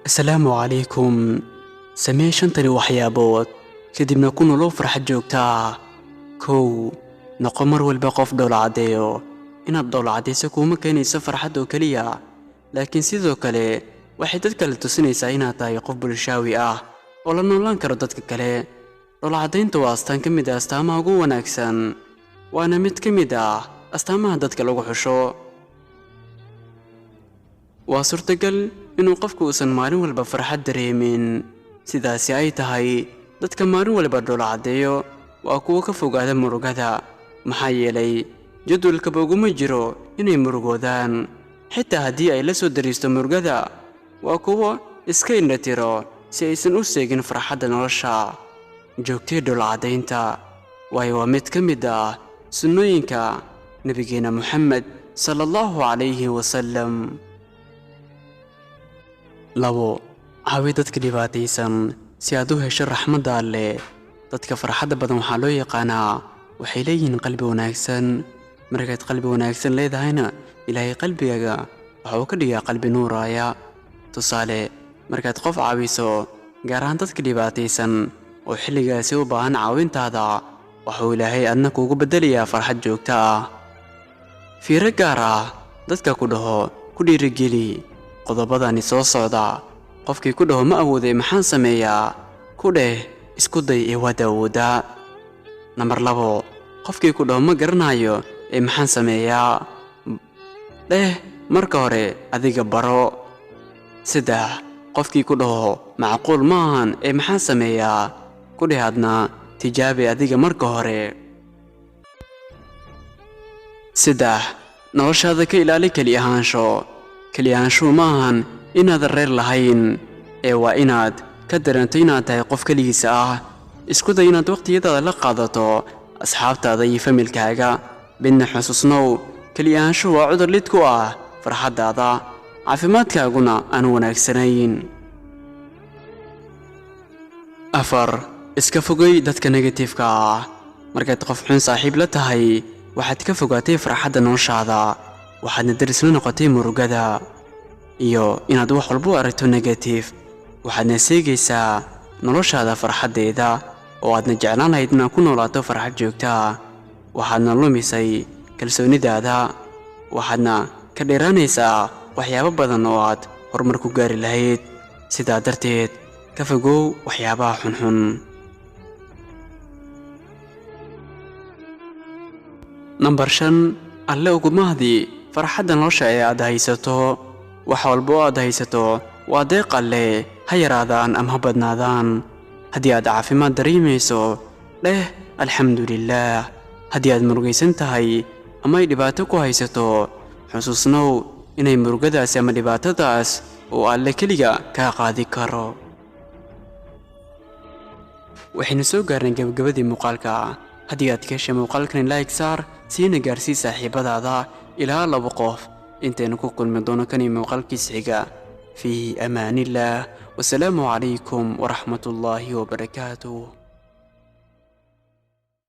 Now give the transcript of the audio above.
السلام عليكم. samee shantani waxyaabood kadibna ku nolow farxad joogta ah. kow noqo mar walba qof dhoola-cadeeyo. inaad dhoola-cadayso kuma keenayso farxad oo keliya, laakiin sidoo kale waxay dadka la tusinaysaa inaad tahay qof bulshaawi ah oo la noolaan karo dadka kale. dhoola-cadaynta waa astaan ka mid ah astaamaha ugu wanaagsan, waana mid ka mid ah astaamaha dadka lagu xusho. waa suurtagal inuu qofku uusan maalin walba farxad dareemin, sidaasi ay tahay dadka maalin walba dhoola-cadeeyo waa kuwo ka fogaada murugada, maxaa yeelay jadwalkaba uguma jiro inay murugoodaan. xitaa haddii ay la soo dariisto murugada, waa kuwo iska indhatiro si aysan u seegin farxadda nolosha. joogtee dhoola-cadaynta, waayo waa mid ka mid ah sunnooyinka nabigeena Muxamed sallallahu calayhi wasallam. labo caawi dadka dhibaataysan si aad u hesho raxmadda Alle. dadka farxadda badan waxaa loo yaqaanaa waxay leeyihiin qalbi wanaagsan. markaad qalbi wanaagsan leedahayna, ilaahay qalbigaaga waxa uu ka dhigaa qalbi nuuraya. tusaale, markaad qof caawiso, gaar ahaan dadka dhibaataysan oo xilligaasi u baahan caawintaada, waxuu ilaahay adna kuugu beddelayaa farxad joogta ah. fiiro gaar ah dadka ku dhaho ku dhiirigeli qodobadani soo socda. qofkii ku dhaho ma awooday maxaan sameeyaa, ku dheh isku day ee waad awooddaa. nambar 2, qofkii ku dhaho ma garanayo ee maxaan sameeyaa, dheh marka hore adiga baro. 3, qofkii ku dhaho macquul ma ahan ee maxaan sameeyaa, ku dheh adna tijaabi adiga marka hore. 4, noloshaada ka ilaali keli ahaansho. keli ahaanshuhu ma ahan inaad reer lahayn, ee waa inaad ka dareento inaad tahay qof keligiisa ah. isku day inaad waqtiyadaada la qaadato asxaabtaada iyo familkaaga. midna xusuusnow, keli ahaanshuhu waa cudur lid ku ah farxaddaada, caafimaadkaaguna aan wanaagsanayn. 4, iska fogay dadka negatifka ah. markaad qof xun saaxiib la tahay, waxaad ka fogaatay farxadda noloshaada, waxaadna daris la noqotay murugada iyo inaad wax walba u aragto negatif. waxaadna seegaysaa noloshaada farxaddeeda oo aadna jeclaan lahayd inaad ku noolaato farxad joogta ah. waxaadna lumisay kalsoonidaada, waxaadna ka dheeraanaysaa waxyaabo badan oo aad horumar ku gaari lahayd. sidaa darteed ka fogow waxyaabaha xunxun. nambar 5, alle ugu mahdi farxadda nolosha ee aad haysato. wax walba oo aad haysato waa deeq Alle, ha yaraadaan ama ha badnaadaan. haddii aad caafimaad dareemayso, dheh alxamdulillaah. haddii aad murugaysan tahay ama ay dhibaato ku haysato, xusuusnow inay murugadaasi ama dhibaatadaas uu Alle keliga kaa qaadi karo. waxaynu soo gaarnay gabagabadii muuqaalka. haddii aad ka heshay muuqaalkan, like saar, siina gaarsii saaxiibadaada ilaa 2 qof. intaynu ku kulmi doono kani muuqaalkiis xiga. fii amaanillaah, wasalaamu calaykum waraxmatullaahi wabarakaatuh.